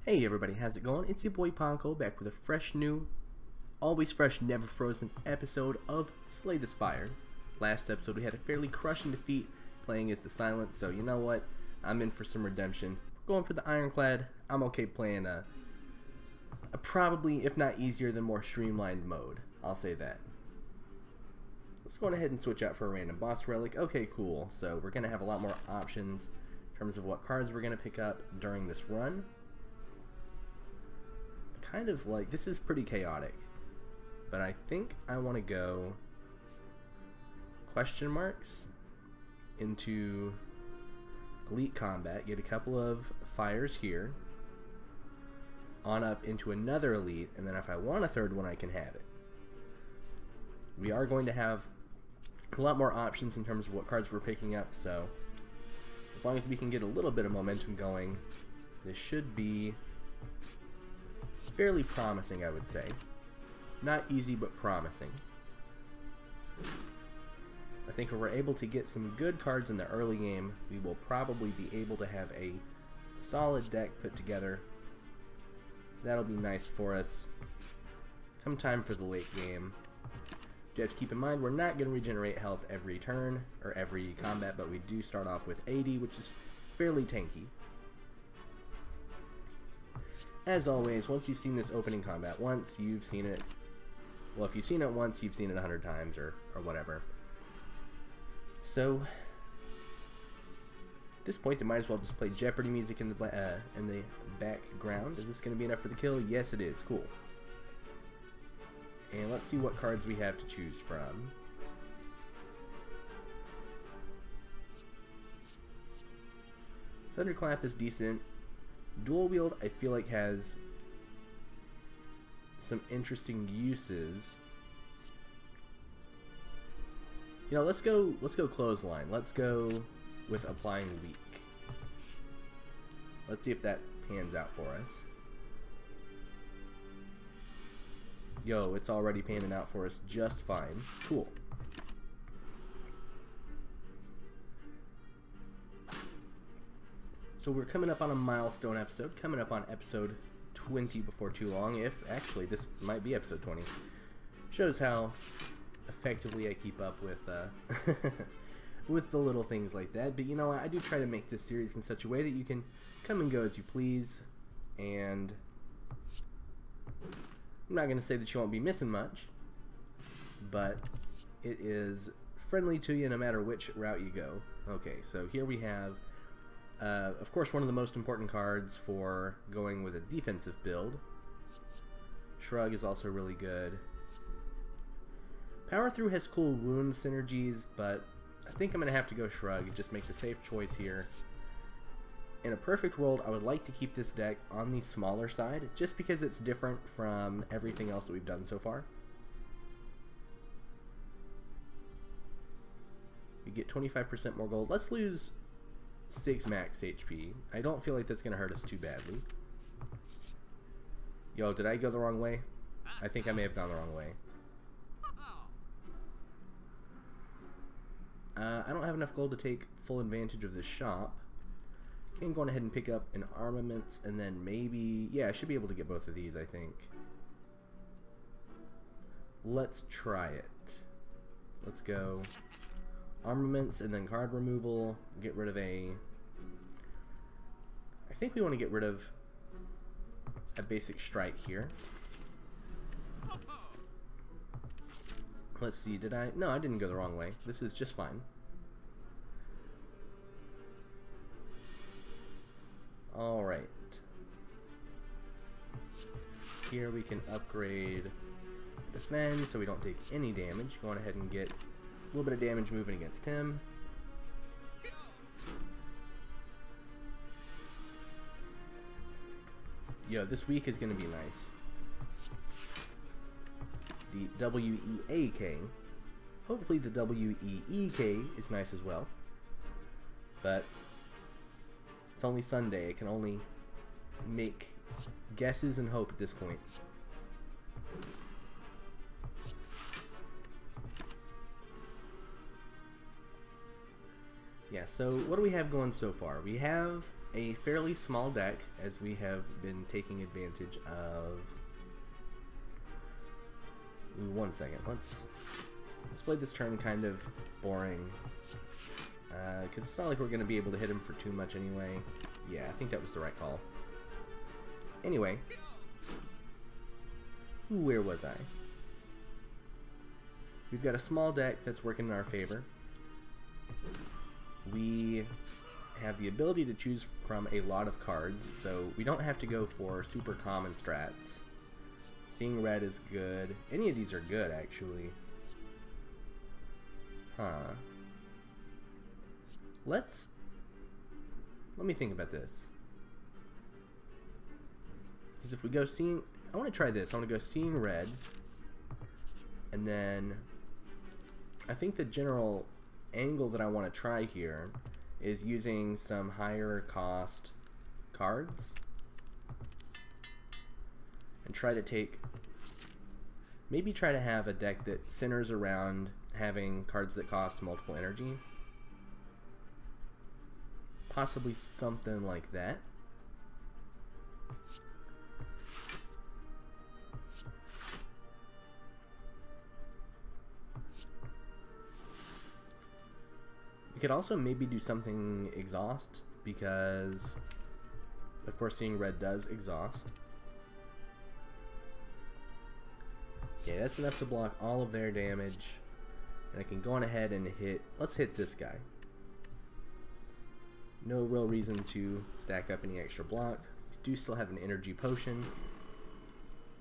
Hey everybody, how's it going? It's your boy PonQO back with a fresh new, always fresh, never frozen episode of Slay the Spire. Last episode we had a fairly crushing defeat playing as the Silent, so you know what? I'm in for some redemption. We're going for the Ironclad. I'm okay playing a probably, if not easier, than more streamlined mode. I'll say that. Let's go ahead and switch out for a random boss relic. Okay, cool. So we're going to have a lot more options in terms of what cards we're going to pick up during this run. Kind of like, this is pretty chaotic, but I think I want to go question marks into elite combat, get a couple of fires here, on up into another elite, and then if I want a third one I can have it. We are going to have a lot more options in terms of what cards we're picking up, so as long as we can get a little bit of momentum going, this should be fairly promising, I would say. Not easy, but promising. I think if we're able to get some good cards in the early game, we will probably be able to have a solid deck put together. That'll be nice for us. Come time for the late game. You have to keep in mind we're not going to regenerate health every turn or every combat, but we do start off with 80, which is fairly tanky. As always, once you've seen this opening combat once, you've seen it, well, if you've seen it once, you've seen it 100 times or whatever. So, at this point, they might as well just play Jeopardy music in the background. Is this going to be enough for the kill? Yes, it is. Cool. And let's see what cards we have to choose from. Thunderclap is decent. Dual wield, I feel like, has some interesting uses. You know, let's go clothesline. Let's go with applying leak. Let's see if that pans out for us. Yo, it's already panning out for us just fine. Cool. So we're coming up on a milestone episode, coming up on episode 20 before too long, if actually this might be episode 20. Shows how effectively I keep up with with the little things like that. But you know, I do try to make this series in such a way that you can come and go as you please, and I'm not going to say that you won't be missing much, but it is friendly to you no matter which route you go. Okay, so here we have of course, one of the most important cards for going with a defensive build. Shrug is also really good. Power Through has cool wound synergies, but I think I'm going to have to go Shrug and just make the safe choice here. In a perfect world, I would like to keep this deck on the smaller side, just because it's different from everything else that we've done so far. We get 25% more gold. Let's lose 6 max HP. I don't feel like that's going to hurt us too badly. Yo, did I go the wrong way? I think I may have gone the wrong way. I don't have enough gold to take full advantage of this shop. I'm going ahead and pick up an armaments, and then maybe, yeah, I should be able to get both of these, I think. Let's try it. Let's go armaments and then card removal. Get rid of a, I think we want to get rid of a basic strike here. Let's see, did I? No, I didn't go the wrong way. This is just fine. Alright. Here we can upgrade defend so we don't take any damage. Going ahead and get a little bit of damage moving against him. Yo, this week is going to be nice. The W-E-A-K. Hopefully the W-E-E-K is nice as well. But it's only Sunday. I can only make guesses and hope at this point. Yeah, so what do we have going so far? We have a fairly small deck, as we have been taking advantage of. Ooh, 1 second. Let's play this turn kind of boring, because it's not like we're going to be able to hit him for too much anyway. Yeah, I think that was the right call. Anyway, where was I? We've got a small deck that's working in our favor. We have the ability to choose from a lot of cards, so we don't have to go for super common strats. Seeing red is good. Any of these are good, actually. Huh. Let me think about this. Because if we go seeing... I want to try this. I want to go seeing red. And then... I think the general angle that I want to try here is using some higher cost cards. And try to take... Maybe try to have a deck that centers around having cards that cost multiple energy. Possibly something like that. We could also maybe do something exhaust, because of course seeing red does exhaust. Okay, that's enough to block all of their damage. And I can go on ahead and hit... Let's hit this guy. No real reason to stack up any extra block. We do still have an energy potion.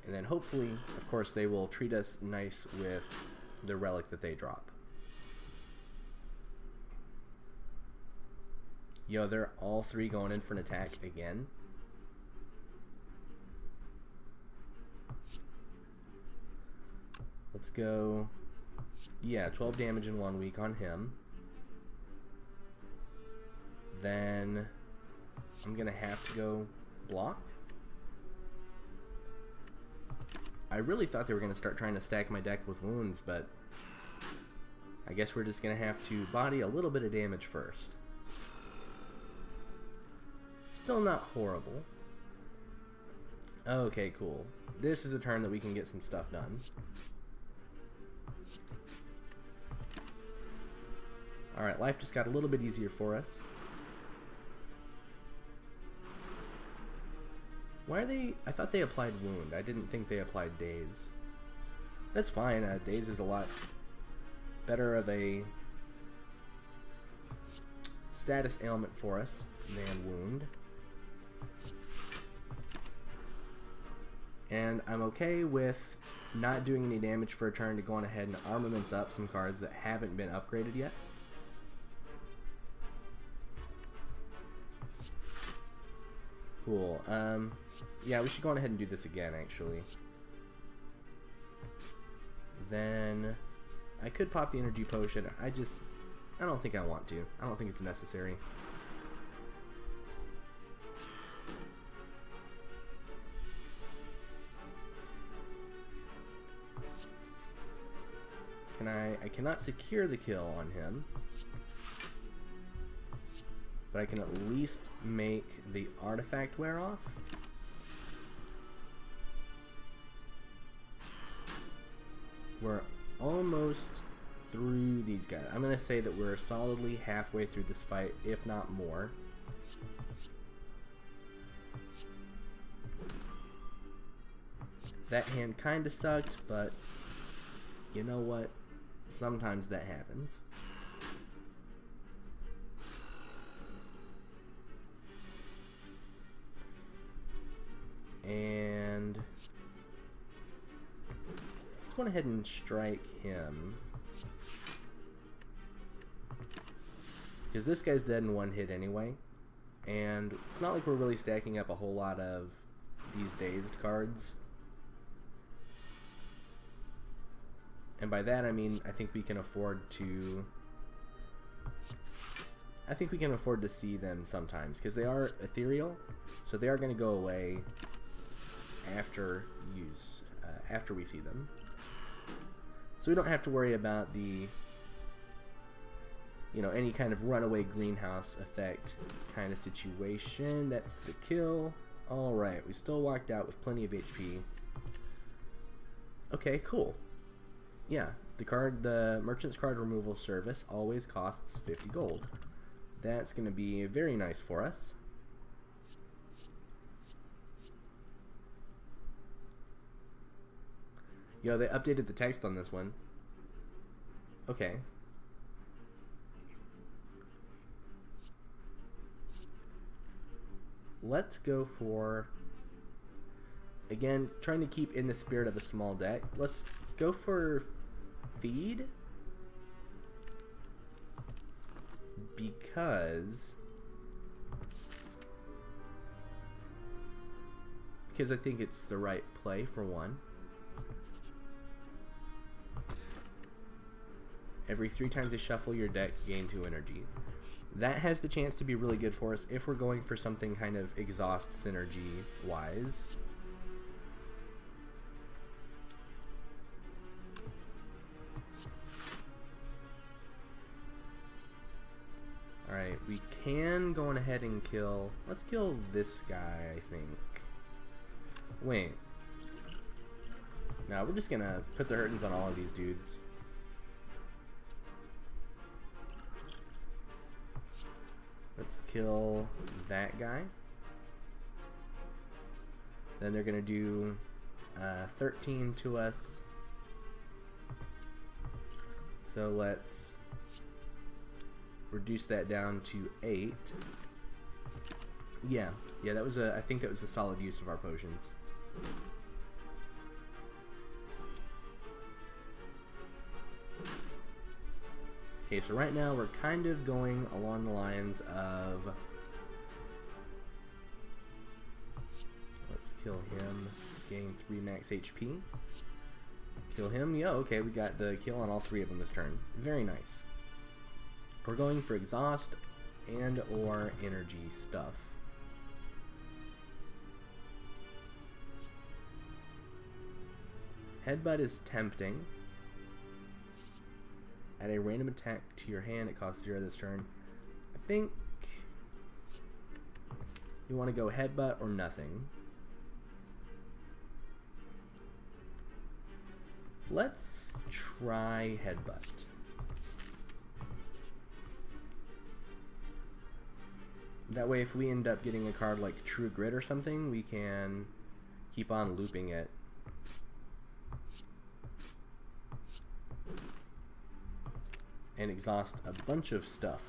And then hopefully, of course, they will treat us nice with the relic that they drop. Yo, they're all three going in for an attack again. Let's go, yeah, 12 damage in 1 week on him. Then I'm gonna have to go block. I really thought they were gonna start trying to stack my deck with wounds, but I guess we're just gonna have to body a little bit of damage first. Still not horrible. Okay, cool. This is a turn that we can get some stuff done. Alright, life just got a little bit easier for us. Why are they... I thought they applied wound. I didn't think they applied daze. That's fine. Daze is a lot better of a status ailment for us than wound. And I'm okay with not doing any damage for a turn to go on ahead and armaments up some cards that haven't been upgraded yet. Cool. Yeah, we should go on ahead and do this again, actually. Then I could pop the energy potion. I don't think I want to. I don't think it's necessary. I cannot secure the kill on him, but I can at least make the artifact wear off. We're almost through these guys. I'm going to say that we're solidly halfway through this fight, if not more. That hand kind of sucked, but you know what? Sometimes that happens. And let's go ahead and strike him, because this guy's dead in one hit anyway, and it's not like we're really stacking up a whole lot of these dazed cards. And by that I mean I think we can afford to see them sometimes, because they are ethereal, so they are going to go away after we see them. So we don't have to worry about the you know, any kind of runaway greenhouse effect kind of situation. That's the kill. Alright, we still walked out with plenty of HP. Okay, cool. Yeah, the merchant's card removal service always costs 50 gold. That's going to be very nice for us. Yo, they updated the text on this one. Okay. Let's go for, again, trying to keep in the spirit of a small deck. Let's go for feed. Because I think it's the right play for one. Every 3 times you shuffle your deck, gain 2 energy. That has the chance to be really good for us if we're going for something kind of exhaust synergy wise. Alright, we can go on ahead and kill... Let's kill this guy, I think. Wait. No, we're just gonna put the hurtins on all of these dudes. Let's kill that guy. Then they're gonna do 13 to us. So let's reduce that down to 8. Yeah, that was I think that was a solid use of our potions. Okay, so right now we're kind of going along the lines of, let's kill him, gain 3 max HP. Kill him, yeah, okay, we got the kill on all 3 of them this turn. Very nice. We're going for exhaust and or energy stuff. Headbutt is tempting. Add a random attack to your hand. It costs 0 this turn. I think you want to go headbutt or nothing. Let's try headbutt. That way, if we end up getting a card like True Grit or something, we can keep on looping it. And exhaust a bunch of stuff.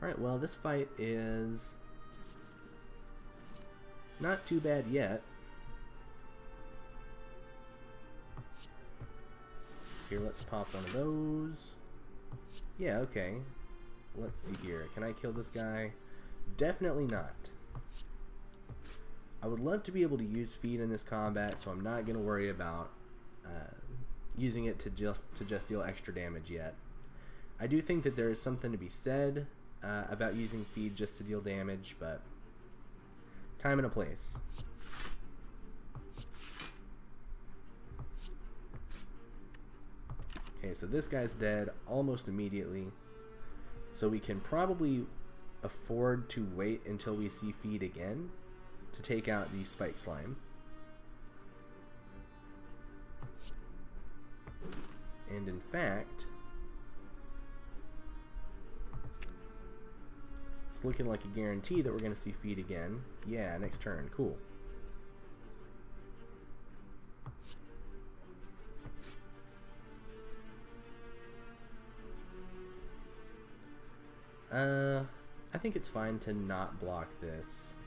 Alright, well, this fight is not too bad yet. Here, let's pop one of those. Yeah, okay. Let's see here. Can I kill this guy? Definitely not. I would love to be able to use feed in this combat, so I'm not going to worry about using it to just deal extra damage yet. I do think that there is something to be said about using feed just to deal damage, but time and a place. Okay, so this guy's dead almost immediately, so we can probably afford to wait until we see feed again to take out the spike slime. And in fact, it's looking like a guarantee that we're going to see feed again. Yeah, next turn. Cool. I think it's fine to not block this.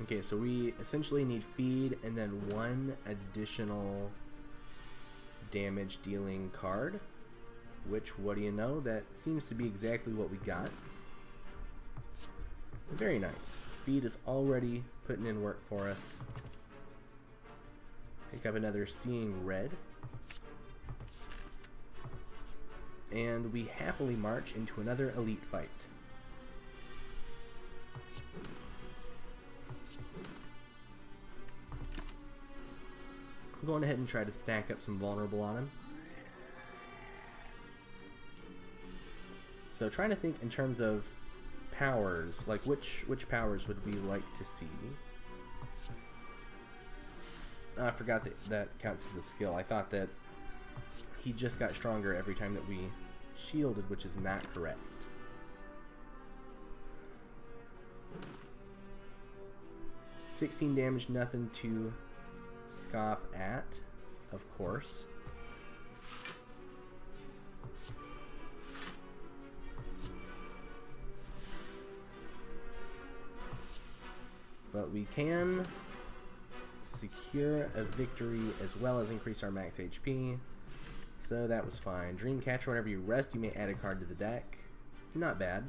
Okay, so we essentially need feed and then 1 additional damage dealing card, which, what do you know, that seems to be exactly what we got. Very nice. Feed is already putting in work for us. Pick up another Seeing Red. and we happily march into another elite fight. I'm going ahead and try to stack up some vulnerable on him. So trying to think in terms of powers, like which powers would we like to see? I forgot that counts as a skill. I thought that he just got stronger every time that we shielded, which is not correct. $16 damage, nothing to scoff at, of course. But we can secure a victory as well as increase our max HP. So that was fine. Dreamcatcher, whenever you rest, you may add a card to the deck. Not bad.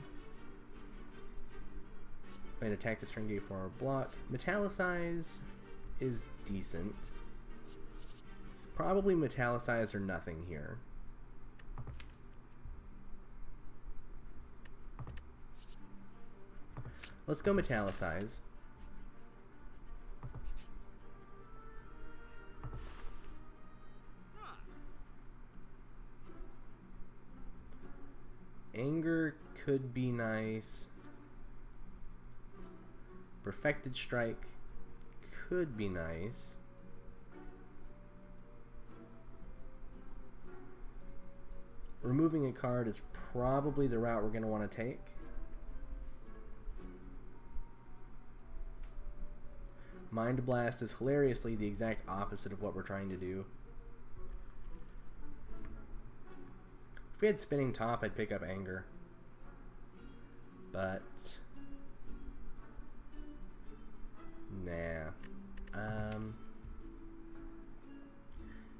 Going to attack this turn, gave for our block. Metallicize is decent. It's probably Metallicize or nothing here. Let's go Metallicize. Anger could be nice. Perfected Strike could be nice. Removing a card is probably the route we're going to want to take. Mind Blast is hilariously the exact opposite of what we're trying to do. If we had Spinning Top, I'd pick up Anger. But nah.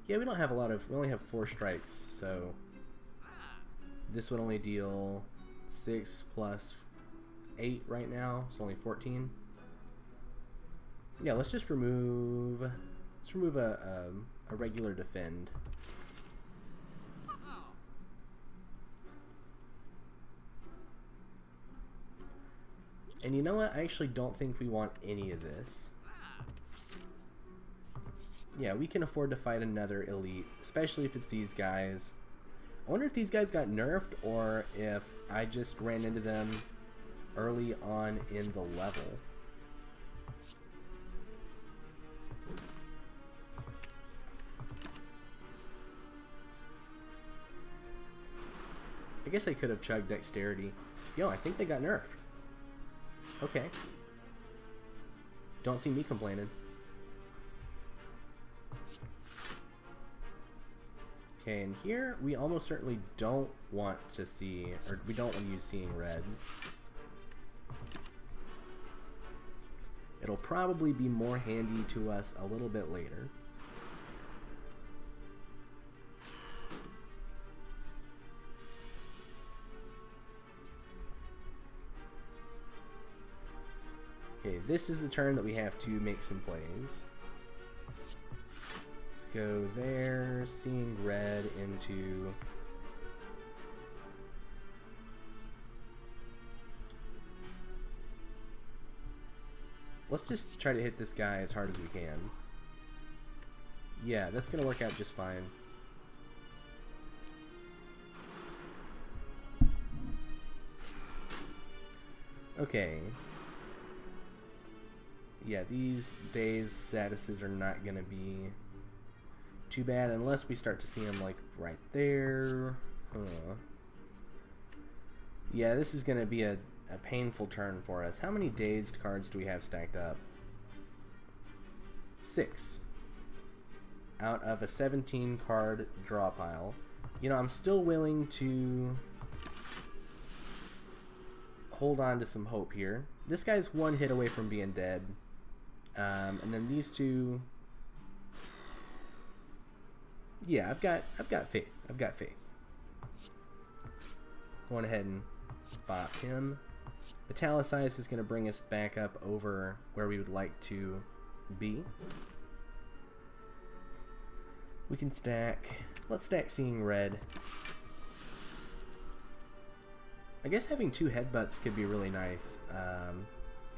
Yeah, we don't have a lot of. We only have 4 strikes, so this would only deal 6 plus 8 right now. It's only 14. Yeah, let's just remove. Let's remove a regular defend. And you know what? I actually don't think we want any of this. Yeah, we can afford to fight another elite, especially if it's these guys. I wonder if these guys got nerfed or if I just ran into them early on in the level. I guess I could have chugged Dexterity. Yo, I think they got nerfed. Okay. Don't see me complaining. Okay, and here we almost certainly don't want to see, or we don't want to use Seeing Red. It'll probably be more handy to us a little bit later. Okay, this is the turn that we have to make some plays. Let's go there, Seeing Red into... Let's just try to hit this guy as hard as we can. Yeah, that's gonna work out just fine. Okay. Yeah, these days statuses are not gonna be too bad unless we start to see them like right there. Yeah, this is gonna be a painful turn for us. How many dazed cards do we have stacked up? 6 out of a 17 card draw pile. You know, I'm still willing to hold on to some hope here. This guy's 1 hit away from being dead. And then these two, yeah, I've got faith. I've got faith. Going ahead and bop him. Metallicize is going to bring us back up over where we would like to be. We can stack. Let's stack Seeing Red. I guess having 2 headbutts could be really nice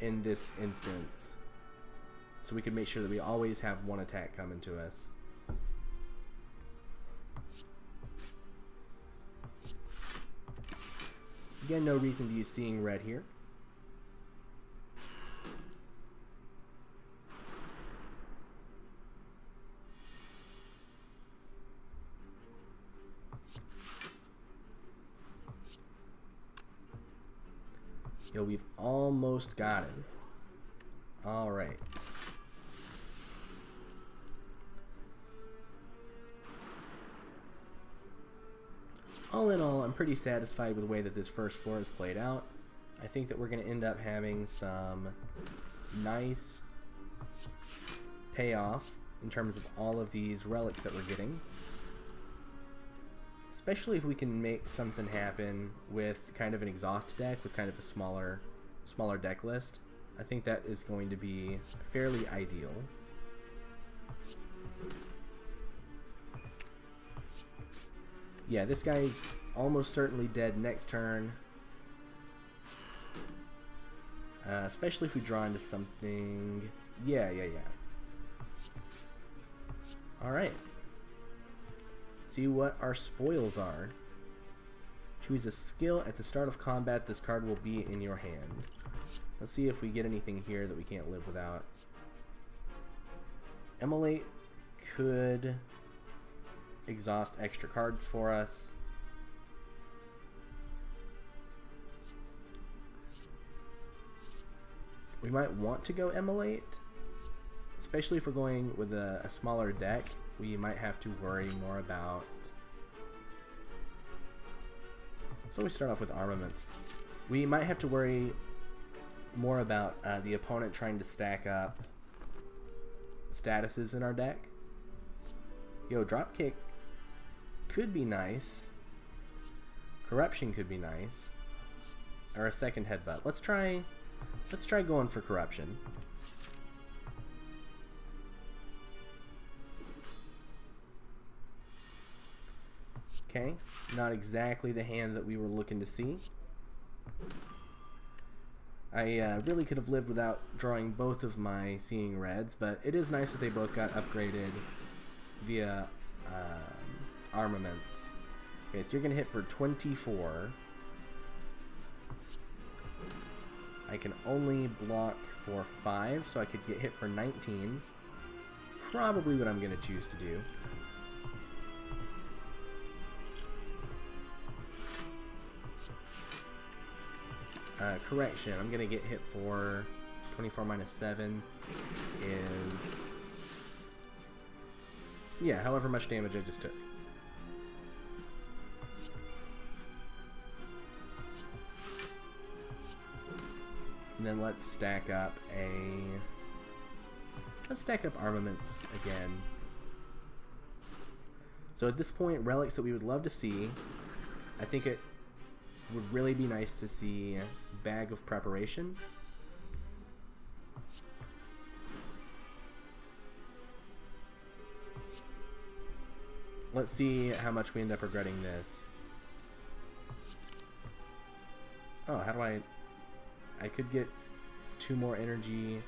in this instance. So we can make sure that we always have 1 attack coming to us. Again, no reason to use Seeing Red here. Yo, we've almost got him. All right. All in all, I'm pretty satisfied with the way that this first floor is played out. I think that we're going to end up having some nice payoff in terms of all of these relics that we're getting. Especially if we can make something happen with kind of an exhaust deck with kind of a smaller deck list. I think that is going to be fairly ideal. Yeah, this guy's almost certainly dead next turn. Especially if we draw into something. Yeah. Alright. See what our spoils are. Choose a skill at the start of combat. This card will be in your hand. Let's see if we get anything here that we can't live without. Immolate could exhaust extra cards for us. We might want to go Immolate, especially if we're going with a smaller deck. We might have to worry more about... So we start off with armaments. We might have to worry more about the opponent trying to stack up statuses in our deck. Yo, Dropkick could be nice. Corruption could be nice. Or a second headbutt. Let's try going for Corruption. Okay, not exactly the hand that we were looking to see. I really could have lived without drawing both of my Seeing Reds, but it is nice that they both got upgraded via armaments. Okay, so you're going to hit for 24. I can only block for 5, so I could get hit for 19. Probably what I'm going to choose to do. Correction, I'm going to get hit for 24 minus 7 is... yeah, however much damage I just took. And then let's stack up armaments again. So at this point, relics that we would love to see, I think it would really be nice to see Bag of Preparation. Let's see how much we end up regretting this. Oh, how do I could get 2 more energy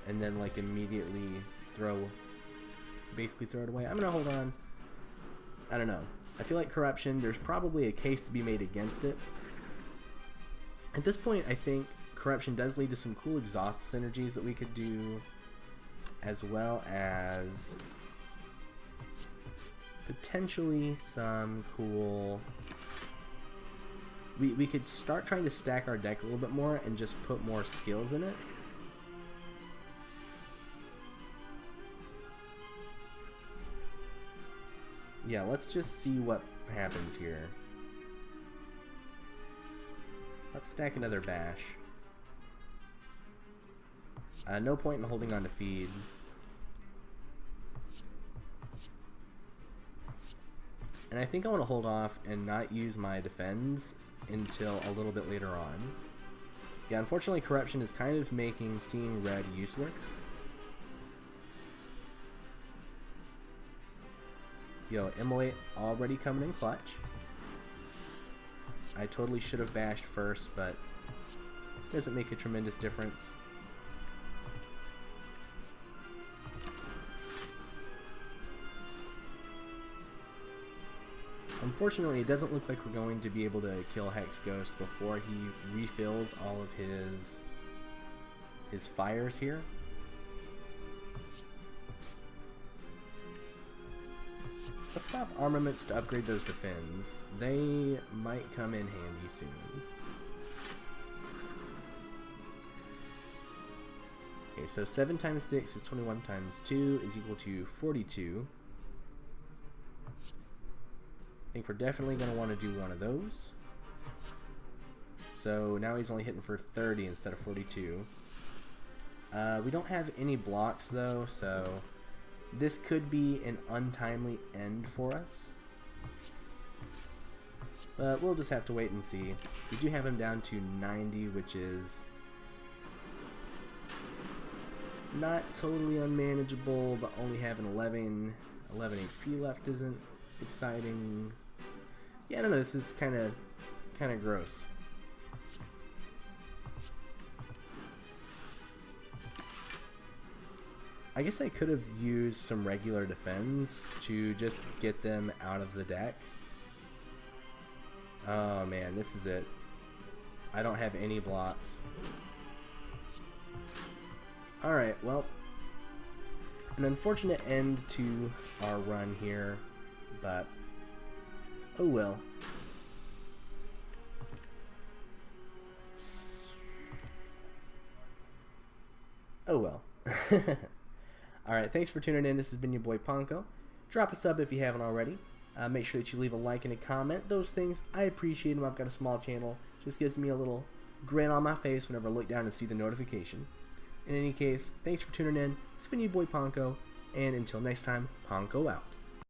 and then like immediately basically throw it away. I'm gonna hold on. I don't know. I feel like Corruption, there's probably a case to be made against it. At this point, I think Corruption does lead to some cool exhaust synergies that we could do, as well as potentially some cool... We could start trying to stack our deck a little bit more and just put more skills in it. Yeah, let's just see what happens here. Let's stack another Bash. No point in holding on to Feed. And I think I want to hold off and not use my Defends until a little bit later on. Yeah, unfortunately Corruption is kind of making Seeing Red useless. Yo, Immolate already coming in clutch. I totally should have bashed first, but it doesn't make a tremendous difference. Unfortunately, it doesn't look like we're going to be able to kill Hex Ghost before he refills all of his fires here. Let's pop armaments to upgrade those defense. They might come in handy soon. Okay, so 7 times 6 is 21 times 2 is equal to 42. I think we're definitely going to want to do one of those. So now he's only hitting for 30 instead of 42. We don't have any blocks though, so this could be an untimely end for us. But we'll just have to wait and see. We do have him down to 90, which is not totally unmanageable, but only having 11 HP left isn't exciting. Yeah, I don't know, this is kind of gross. I guess I could have used some regular defense to just get them out of the deck. Oh man, this is it. I don't have any blocks. Alright, well, an unfortunate end to our run here, but oh well. Oh well. Alright, thanks for tuning in. This has been your boy PonQO. Drop a sub if you haven't already. Make sure that you leave a like and a comment. Those things, I appreciate them. I've got a small channel. Just gives me a little grin on my face whenever I look down and see the notification. In any case, thanks for tuning in. It's been your boy PonQO, and until next time, PonQO out.